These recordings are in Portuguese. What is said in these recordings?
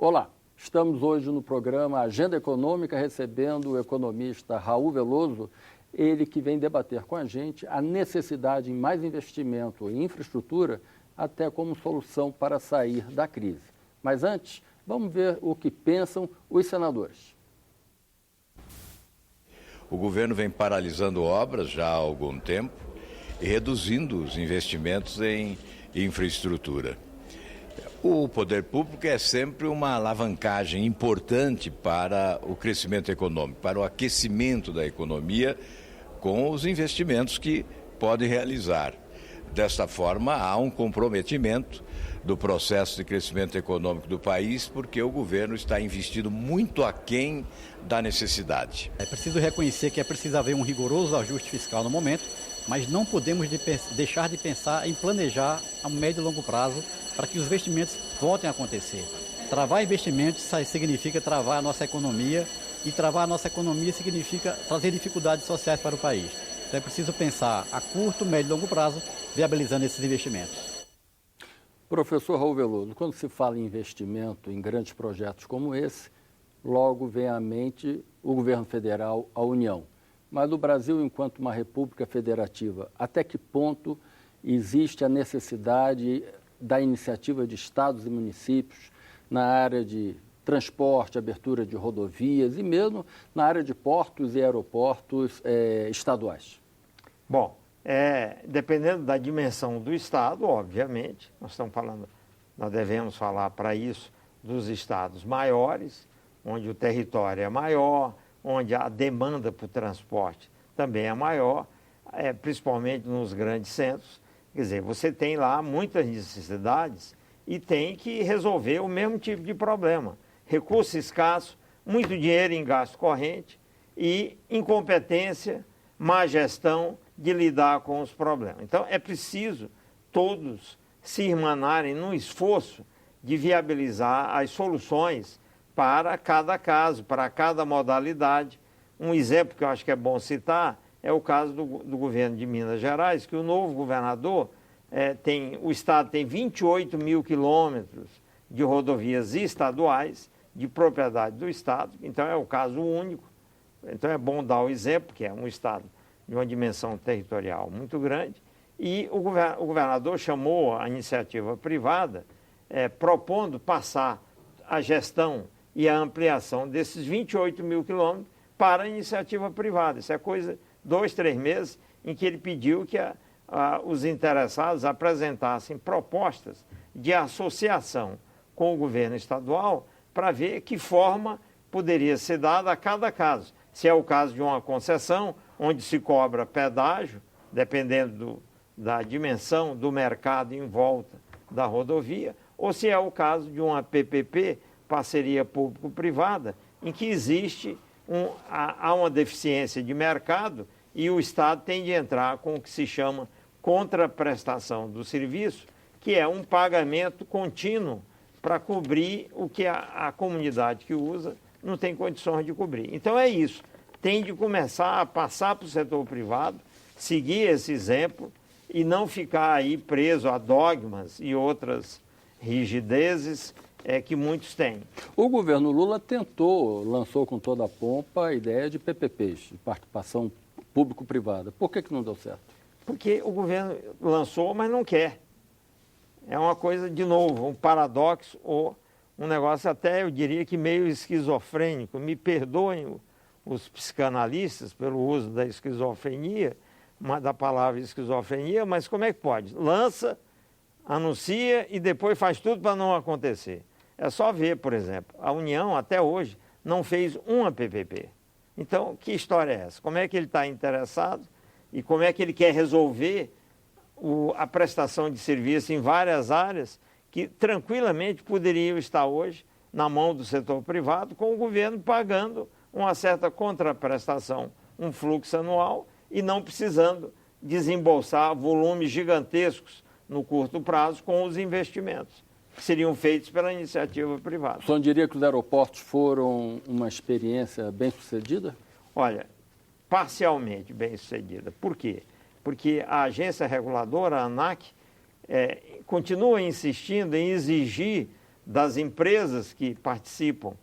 Olá, estamos hoje no programa Agenda Econômica recebendo o economista Raul Veloso, ele que vem debater com a gente a necessidade em mais investimento em infraestrutura, até como solução para sair da crise. Mas antes, vamos ver o que pensam os senadores. O governo vem paralisando obras já há algum tempo e reduzindo os investimentos em infraestrutura. O poder público é sempre uma alavancagem importante para o crescimento econômico, para o aquecimento da economia com os investimentos que pode realizar. Desta forma, há um comprometimento do processo de crescimento econômico do país, porque o governo está investindo muito aquém da necessidade. É preciso reconhecer que é preciso haver um rigoroso ajuste fiscal no momento, mas não podemos deixar de pensar em planejar a médio e longo prazo para que os investimentos voltem a acontecer. Travar investimentos significa travar a nossa economia, e travar a nossa economia significa trazer dificuldades sociais para o país. Então é preciso pensar a curto, médio e longo prazo, viabilizando esses investimentos. Professor Raul Veloso, quando se fala em investimento em grandes projetos como esse, logo vem à mente o governo federal, a União. Mas o Brasil, enquanto uma república federativa, até que ponto existe a necessidade da iniciativa de estados e municípios na área de transporte, abertura de rodovias e mesmo na área de portos e aeroportos estaduais? Bom, dependendo da dimensão do estado, obviamente, nós devemos falar para isso dos estados maiores, onde o território é maior, onde a demanda por transporte também é maior, principalmente nos grandes centros. Quer dizer, você tem lá muitas necessidades e tem que resolver o mesmo tipo de problema. Recurso escasso, muito dinheiro em gasto corrente e incompetência, má gestão de lidar com os problemas. Então, é preciso todos se irmanarem no esforço de viabilizar as soluções para cada caso, para cada modalidade. Um exemplo que eu acho que é bom citar é o caso do governo de Minas Gerais, que o novo governador o estado tem 28 mil quilômetros de rodovias estaduais de propriedade do estado, então é o caso único. Então é bom dar o exemplo, que é um estado de uma dimensão territorial muito grande, e o governador chamou a iniciativa privada, propondo passar a gestão e a ampliação desses 28 mil quilômetros para a iniciativa privada. Isso é coisa de 2, 3 meses em que ele pediu que os interessados apresentassem propostas de associação com o governo estadual para ver que forma poderia ser dada a cada caso. Se é o caso de uma concessão, onde se cobra pedágio, dependendo da dimensão do mercado em volta da rodovia, ou se é o caso de uma PPP, parceria público-privada, em que há uma deficiência de mercado e o Estado tem de entrar com o que se chama contraprestação do serviço, que é um pagamento contínuo para cobrir o que a comunidade que usa não tem condições de cobrir. Então é isso, tem de começar a passar para o setor privado, seguir esse exemplo e não ficar aí preso a dogmas e outras rigidezes que muitos têm. O governo Lula lançou com toda a pompa a ideia de PPPs, de participação público-privada. Por que não deu certo? Porque o governo lançou, mas não quer. É uma coisa, de novo, um paradoxo ou um negócio até, eu diria que meio esquizofrênico. Me perdoem os psicanalistas pelo uso da esquizofrenia, da palavra esquizofrenia, mas como é que pode? Lança, anuncia e depois faz tudo para não acontecer. É só ver, por exemplo, a União até hoje não fez uma PPP. Então, que história é essa? Como é que ele está interessado e como é que ele quer resolver a prestação de serviço em várias áreas que tranquilamente poderiam estar hoje na mão do setor privado, com o governo pagando uma certa contraprestação, um fluxo anual e não precisando desembolsar volumes gigantescos no curto prazo com os investimentos que seriam feitos pela iniciativa privada. O senhor diria que os aeroportos foram uma experiência bem-sucedida? Olha, parcialmente bem-sucedida. Por quê? Porque a agência reguladora, a ANAC, continua insistindo em exigir das empresas que participam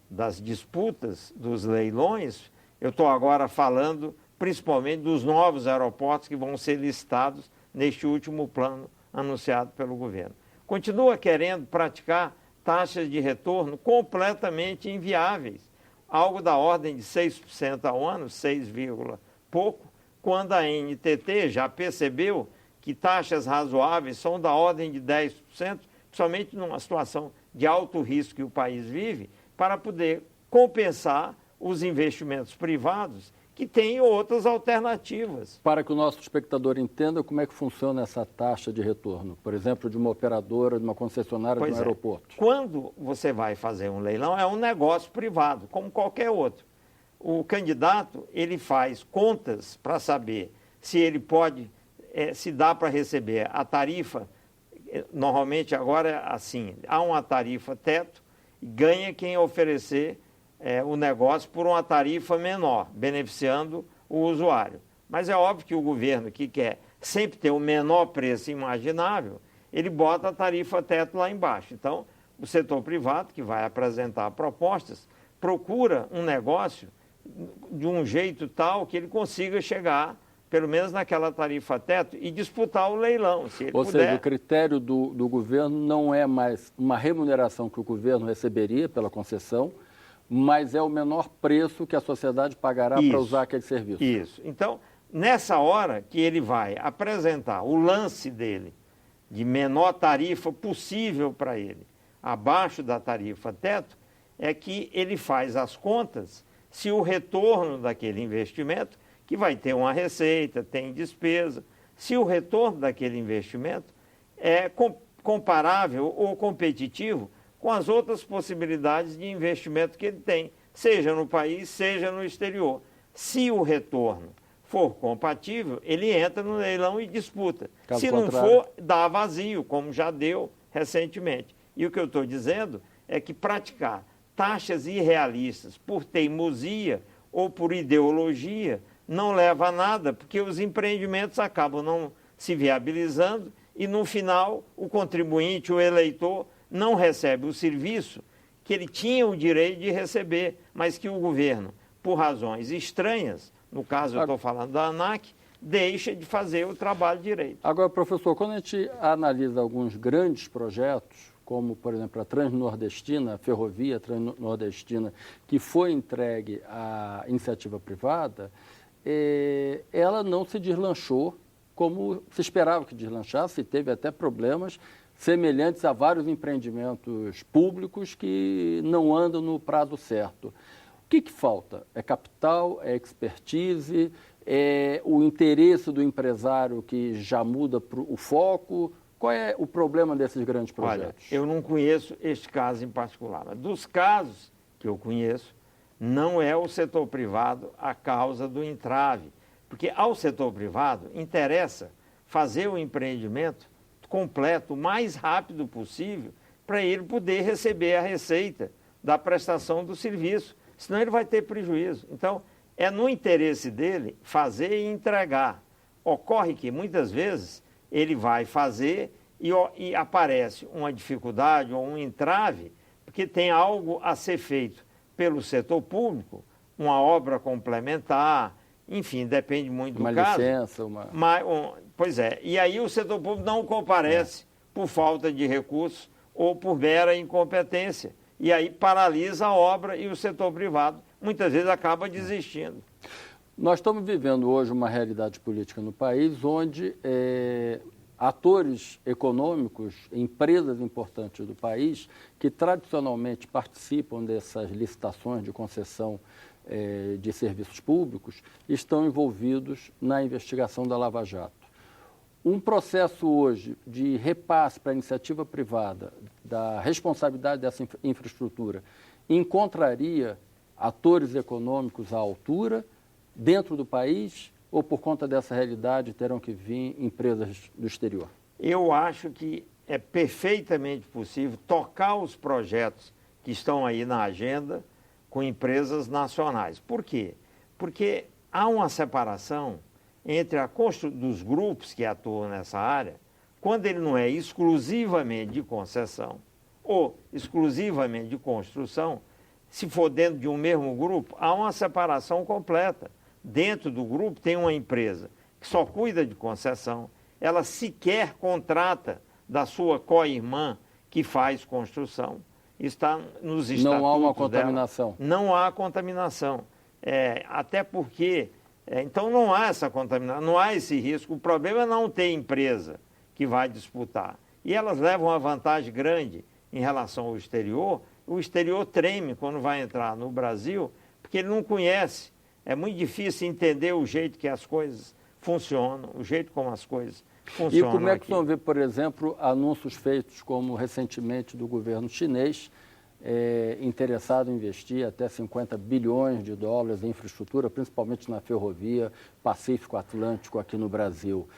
das disputas, dos leilões. Eu estou agora falando principalmente dos novos aeroportos que vão ser listados neste último plano anunciado pelo governo. Continua querendo praticar taxas de retorno completamente inviáveis, algo da ordem de 6% ao ano, 6, pouco, quando a NTT já percebeu que taxas razoáveis são da ordem de 10%, principalmente numa situação de alto risco que o país vive, para poder compensar os investimentos privados que têm outras alternativas. Para que o nosso espectador entenda como é que funciona essa taxa de retorno, por exemplo, de uma operadora, de uma concessionária, de um aeroporto. Quando você vai fazer um leilão, é um negócio privado, como qualquer outro. O candidato, ele faz contas para saber se ele pode, se dá para receber a tarifa. Normalmente agora é assim, há uma tarifa teto, e ganha quem oferecer o negócio por uma tarifa menor, beneficiando o usuário. Mas é óbvio que o governo, que quer sempre ter o menor preço imaginável, ele bota a tarifa teto lá embaixo. Então, o setor privado, que vai apresentar propostas, procura um negócio de um jeito tal que ele consiga chegar, pelo menos naquela tarifa teto, e disputar o leilão. Se ele Ou puder. seja, o critério do governo não é mais uma remuneração que o governo receberia pela concessão, mas é o menor preço que a sociedade pagará para usar aquele serviço. Isso. Então, nessa hora que ele vai apresentar o lance dele de menor tarifa possível para ele, abaixo da tarifa teto, é que ele faz as contas se o retorno daquele investimento, que vai ter uma receita, tem despesa, se o retorno daquele investimento é comparável ou competitivo com as outras possibilidades de investimento que ele tem, seja no país, seja no exterior. Se o retorno for compatível, ele entra no leilão e disputa. Se não for, dá vazio, como já deu recentemente. E o que eu estou dizendo é que praticar taxas irrealistas por teimosia ou por ideologia não leva a nada, porque os empreendimentos acabam não se viabilizando e, no final, o contribuinte, o eleitor, não recebe o serviço que ele tinha o direito de receber, mas que o governo, por razões estranhas, no caso eu estou falando da ANAC, deixa de fazer o trabalho direito. Agora, professor, quando a gente analisa alguns grandes projetos, como, por exemplo, a Transnordestina, a ferrovia Transnordestina, que foi entregue à iniciativa privada, ela não se deslanchou como se esperava que deslanchasse, teve até problemas semelhantes a vários empreendimentos públicos que não andam no prazo certo. O que falta? É capital, é expertise, é o interesse do empresário que já muda o foco? Qual é o problema desses grandes projetos? Olha, eu não conheço este caso em particular, mas dos casos que eu conheço, não é o setor privado a causa do entrave, porque ao setor privado interessa fazer o empreendimento completo o mais rápido possível para ele poder receber a receita da prestação do serviço, senão ele vai ter prejuízo. Então, é no interesse dele fazer e entregar. Ocorre que muitas vezes ele vai fazer e aparece uma dificuldade ou um entrave, porque tem algo a ser feito pelo setor público, uma obra complementar, enfim, depende muito do caso. Licença, Pois é, e aí o setor público não comparece por falta de recursos ou por mera incompetência. E aí paralisa a obra e o setor privado muitas vezes acaba desistindo. Nós estamos vivendo hoje uma realidade política no país onde atores econômicos, empresas importantes do país, que tradicionalmente participam dessas licitações de concessão de serviços públicos, estão envolvidos na investigação da Lava Jato. Um processo hoje de repasse para a iniciativa privada da responsabilidade dessa infraestrutura encontraria atores econômicos à altura dentro do país ou por conta dessa realidade terão que vir empresas do exterior? Eu acho que é perfeitamente possível tocar os projetos que estão aí na agenda com empresas nacionais. Por quê? Porque há uma separação entre a dos grupos que atuam nessa área, quando ele não é exclusivamente de concessão, ou exclusivamente de construção, se for dentro de um mesmo grupo, há uma separação completa. Dentro do grupo tem uma empresa que só cuida de concessão, ela sequer contrata da sua co-irmã que faz construção. Está nos estatutos Não há uma dela. contaminação. Não há contaminação. Até porque, então não há essa contaminação, não há esse risco. O problema é não ter empresa que vai disputar. E elas levam uma vantagem grande em relação ao exterior. O exterior treme quando vai entrar no Brasil, porque ele não conhece. É muito difícil entender o jeito que as coisas funcionam, o jeito como as coisas funcionam. E como é que aqui. vocês vão ver, por exemplo, anúncios feitos como recentemente do governo chinês, interessado em investir até 50 bilhões de dólares em infraestrutura, principalmente na ferrovia Pacífico Atlântico aqui no Brasil.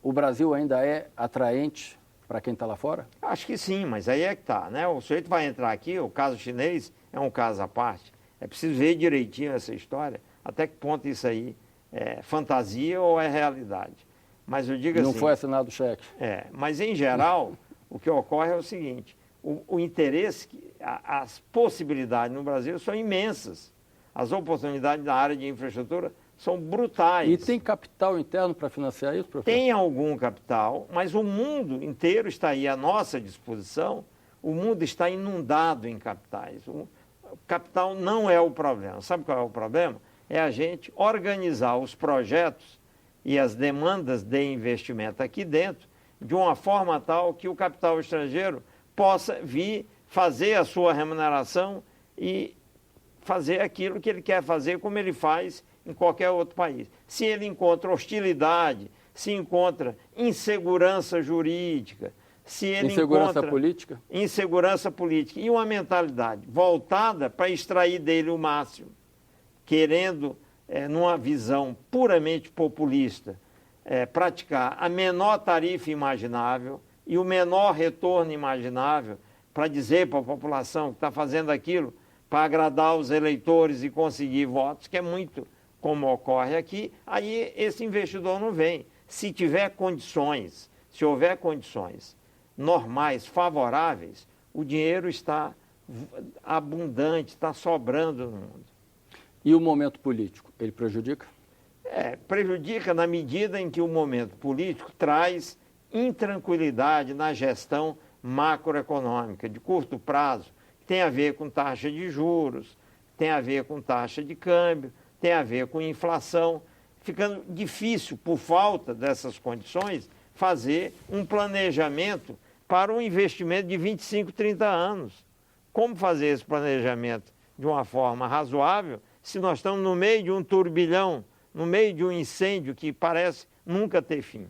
O Brasil ainda é atraente para quem está lá fora? Acho que sim, mas aí é que está, né? O sujeito vai entrar aqui, o caso chinês é um caso à parte. É preciso ver direitinho essa história, até que ponto isso aí é fantasia ou é realidade. Mas eu digo assim... Não foi assinado o cheque. Mas em geral, o que ocorre é o seguinte, o interesse, as possibilidades no Brasil são imensas. As oportunidades na área de infraestrutura são brutais. E tem capital interno para financiar isso, professor? Tem algum capital, mas o mundo inteiro está aí à nossa disposição. O mundo está inundado em capitais. O capital não é o problema. Sabe qual é o problema? É a gente organizar os projetos e as demandas de investimento aqui dentro de uma forma tal que o capital estrangeiro possa vir fazer a sua remuneração e fazer aquilo que ele quer fazer como ele faz em qualquer outro país. Se ele encontra hostilidade, se encontra insegurança jurídica, se ele insegurança encontra política? Insegurança política e uma mentalidade voltada para extrair dele o máximo, querendo, numa visão puramente populista, praticar a menor tarifa imaginável e o menor retorno imaginável para dizer para a população que está fazendo aquilo para agradar os eleitores e conseguir votos, que é muito como ocorre aqui, aí esse investidor não vem. Se tiver condições, se houver condições normais, favoráveis, o dinheiro está abundante, está sobrando no mundo. E o momento político, ele prejudica? Prejudica na medida em que o momento político traz intranquilidade na gestão macroeconômica de curto prazo, que tem a ver com taxa de juros, tem a ver com taxa de câmbio, tem a ver com inflação, ficando difícil, por falta dessas condições, fazer um planejamento para um investimento de 25, 30 anos. Como fazer esse planejamento de uma forma razoável se nós estamos no meio de um turbilhão, no meio de um incêndio que parece nunca ter fim?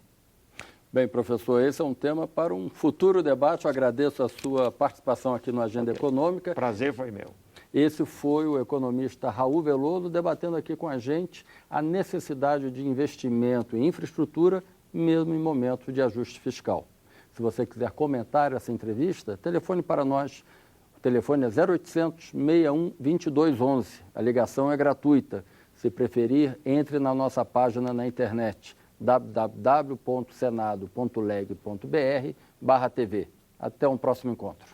Bem, professor, esse é um tema para um futuro debate. Eu agradeço a sua participação aqui no Agenda Econômica. Prazer foi meu. Esse foi o economista Raul Veloso debatendo aqui com a gente a necessidade de investimento em infraestrutura, mesmo em momento de ajuste fiscal. Se você quiser comentar essa entrevista, telefone para nós. O telefone é 0800 61 2211. A ligação é gratuita. Se preferir, entre na nossa página na internet www.senado.leg.br/TV. Até um próximo encontro.